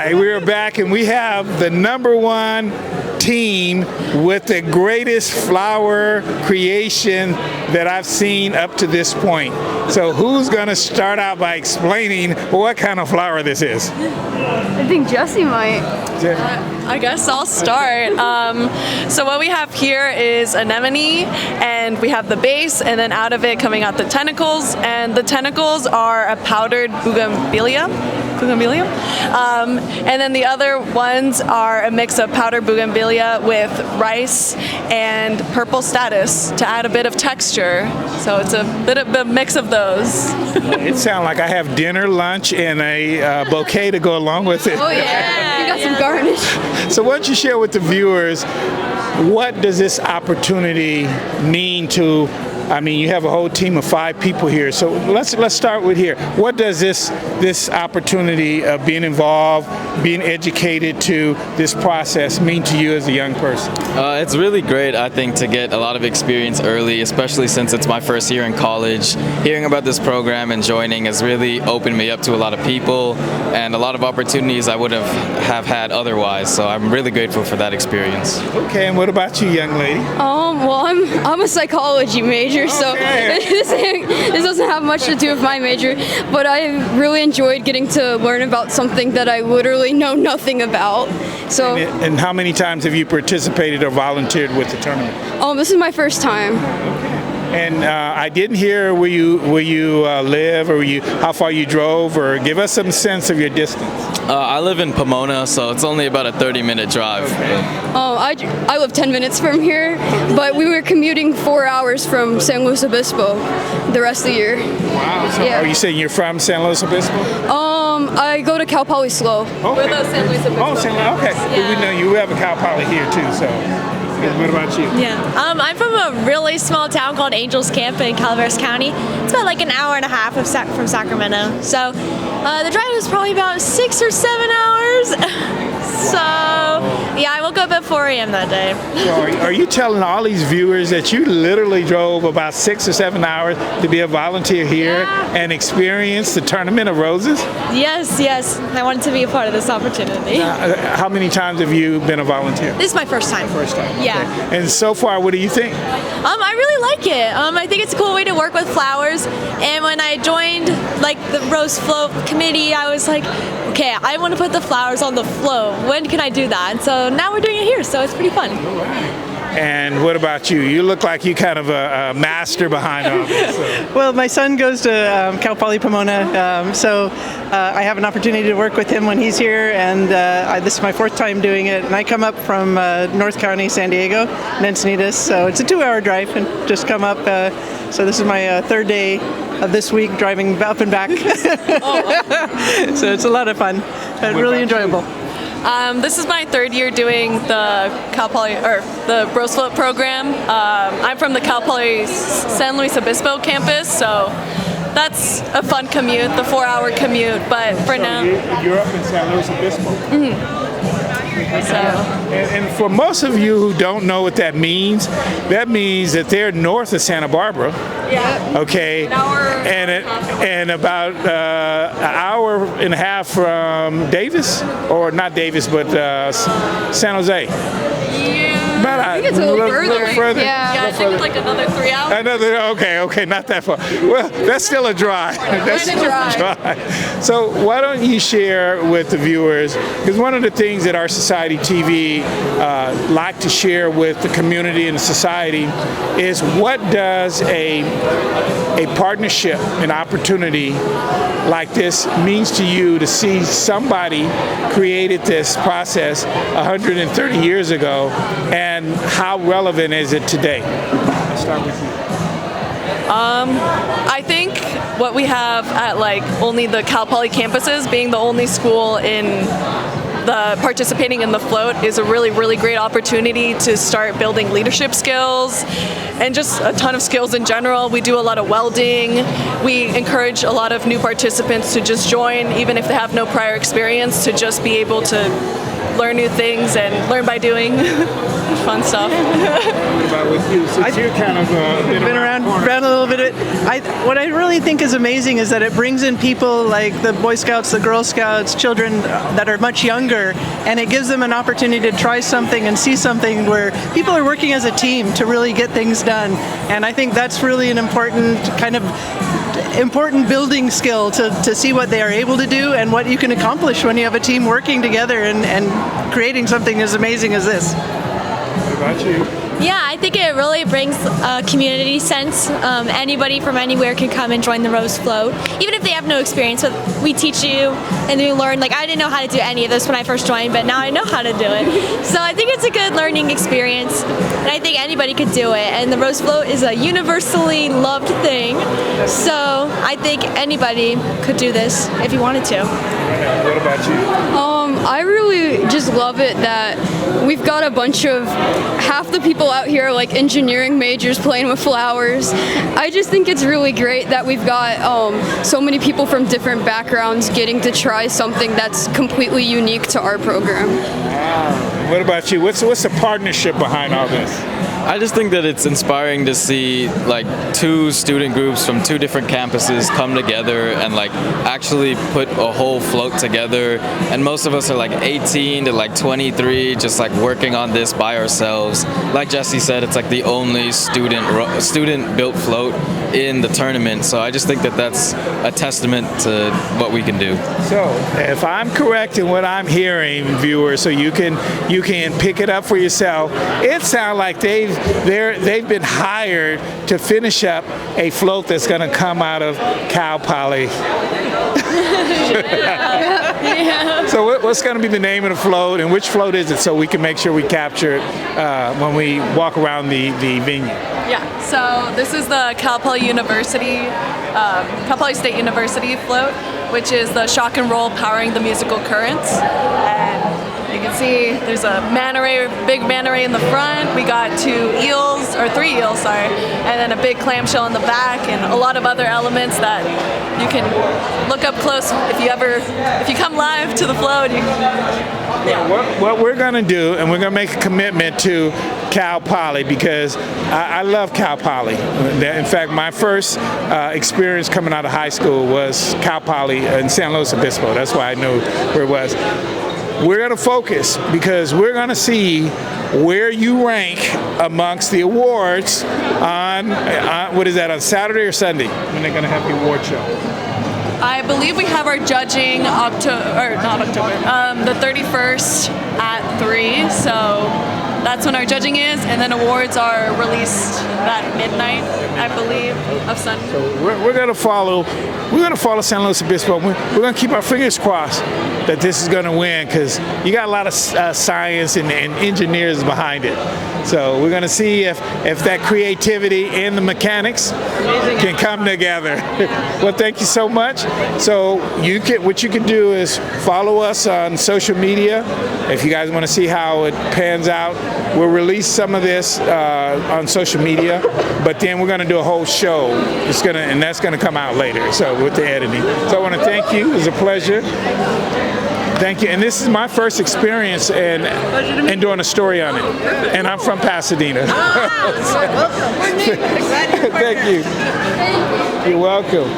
right, we're back and we have the #1 team with the greatest flower creation that I've seen up to this point. So who's going to start out by explaining what kind of flower this is? I think Jesse might. I guess I'll start. So what we have here is anemone, and we have the base, and then out of it coming out the tentacles, and the tentacles are a powdered bougainvillea. And then the other ones are a mix of powdered bougainvillea with rice and purple status to add a bit of texture. So it's a bit of a mix of those. It sounds like I have dinner, lunch, and a bouquet to go along with it. Oh yeah, you got some garnish. So why don't you share with the viewers, what does this opportunity mean to, I mean, you have a whole team of 5 people here, so let's start with here. What does this opportunity of being involved, being educated to this process mean to you as a young person? It's really great, I think, to get a lot of experience early, especially since it's my first year in college. Hearing about this program and joining has really opened me up to a lot of people and a lot of opportunities I would have had otherwise, so I'm really grateful for that experience. Okay, and what about you, young lady? Well, I'm a psychology major, so this doesn't have much to do with my major, but I really enjoyed getting to learn about something that I literally know nothing about. So. And how many times have you participated or volunteered with the tournament? This is my first time. And I didn't hear where you live, or how far you drove, or give us some sense of your distance. I live in Pomona, so it's only about a 30-minute drive. I live 10 minutes from here, but we were commuting 4 hours from San Luis Obispo the rest of the year. Wow. So Yeah. Are you saying you're from San Luis Obispo? I go to Cal Poly SLO. Okay. We're the San Luis Obispo. Oh, San Luis. Okay. Yeah. We know you have a Cal Poly here too, so. What about you? Yeah, I'm from a really small town called Angels Camp in Calaveras County. It's about like an hour and a half from Sacramento. So the drive was probably about 6 or 7 hours. So yeah, I woke up at 4 a.m. that day. So are you telling all these viewers that you literally drove about 6 or 7 hours to be a volunteer here and experience the Tournament of Roses? Yes. I wanted to be a part of this opportunity. How many times have you been a volunteer? This is my first time. First time. Yeah. Okay. And so far, what do you think? I really like it. I think it's a cool way to work with flowers. And when I joined like the Rose Float committee, I was like, okay, I want to put the flowers on the float. When can I do that? And so now we're doing it here, so it's pretty fun. And what about you? You look like you kind of a master behind all this. So. Well, my son goes to Cal Poly Pomona, so I have an opportunity to work with him when he's here, and this is my 4th time doing it. And I come up from North County, San Diego, and Encinitas, so it's a 2-hour drive, and just come up. So this is my 3rd day of this week driving up and back. So it's a lot of fun, really enjoyable. This is my 3rd year doing the Cal Poly, or the Rose Float program. I'm from the Cal Poly San Luis Obispo campus, so that's a fun commute, the 4-hour commute. But for now, you're up in San Luis Obispo. Mm-hmm. So. And for most of you who don't know what that means that they're north of Santa Barbara. Yeah. Okay. And about an hour and a half from Davis, or not Davis, but San Jose. Yeah. I think it's a little further. Yeah, I think it's like another 3 hours. Okay, not that far. Well, that's still a drive. That's still a drive. So why don't you share with the viewers, because one of the things that our Society TV like to share with the community and the society is, what does a partnership, an opportunity like this means to you, to see somebody created this process 130 years ago, and how relevant is it today? I'll start with you. I think what we have at like only the Cal Poly campuses, being the only school in the participating in the float, is a really, really great opportunity to start building leadership skills and just a ton of skills in general. We do a lot of welding. We encourage a lot of new participants to just join, even if they have no prior experience, to just be able to learn new things and learn by doing. fun stuff. What about with you? Since you're kind of Been around a little bit. What I really think is amazing is that it brings in people like the Boy Scouts, the Girl Scouts, children that are much younger, and it gives them an opportunity to try something and see something where people are working as a team to really get things done. And I think that's really an important building skill to see what they are able to do and what you can accomplish when you have a team working together and creating something as amazing as this. What about you? Yeah, I think it really brings a community sense. Anybody from anywhere can come and join the Rose Float, even if they have no experience. But we teach you and you learn. Like, I didn't know how to do any of this when I first joined, but now I know how to do it. So I think it's a good learning experience, and I think anybody could do it. And the Rose Float is a universally loved thing, so I think anybody could do this if you wanted to. What about you? I really just love it that we've got a bunch of half the people out here like engineering majors playing with flowers. I just think it's really great that we've got so many people from different backgrounds getting to try something that's completely unique to our program. Wow. What about you? What's the partnership behind all this? I just think that it's inspiring to see like two student groups from two different campuses come together and like actually put a whole float together. And most of us are like 18 to like 23, just like working on this by ourselves. Like Jesse said, it's like the only student-built float in the tournament. So I just think that that's a testament to what we can do. So, if I'm correct in what I'm hearing, viewers, so you can pick it up for yourself, it sounds like they've been hired to finish up a float that's going to come out of Cal Poly. So what's going to be the name of the float, and which float is it, so we can make sure we capture it when we walk around the venue? Yeah, so this is the Cal Poly State University float, which is the shock and roll powering the musical currents. And you can see there's a manta ray, big manta ray in the front. We got three eels, and then a big clamshell in the back, and a lot of other elements that you can look up close if you come live to the float. What we're going to do, and we're going to make a commitment to Cal Poly, because I love Cal Poly. In fact, my first experience coming out of high school was Cal Poly in San Luis Obispo. That's why I knew where it was. We're going to focus because we're going to see where you rank amongst the awards on on Saturday or Sunday when they're going to have the award show. I believe we have our judging the 31st at 3, so that's when our judging is, and then awards are released at midnight, I believe, of Sunday. So we're going to follow San Luis Obispo. We're going to keep our fingers crossed that this is going to win, because you got a lot of science and engineers behind it. So we're going to see if that creativity and the mechanics can come together. Well, thank you so much. So what you can do is follow us on social media. If you guys want to see how it pans out, we'll release some of this on social media, but then we're going to do a whole show. And that's going to come out later. So with the editing. So I want to thank you. It was a pleasure. Thank you. And this is my first experience in doing a story on it. And I'm from Pasadena. Thank you. You're welcome.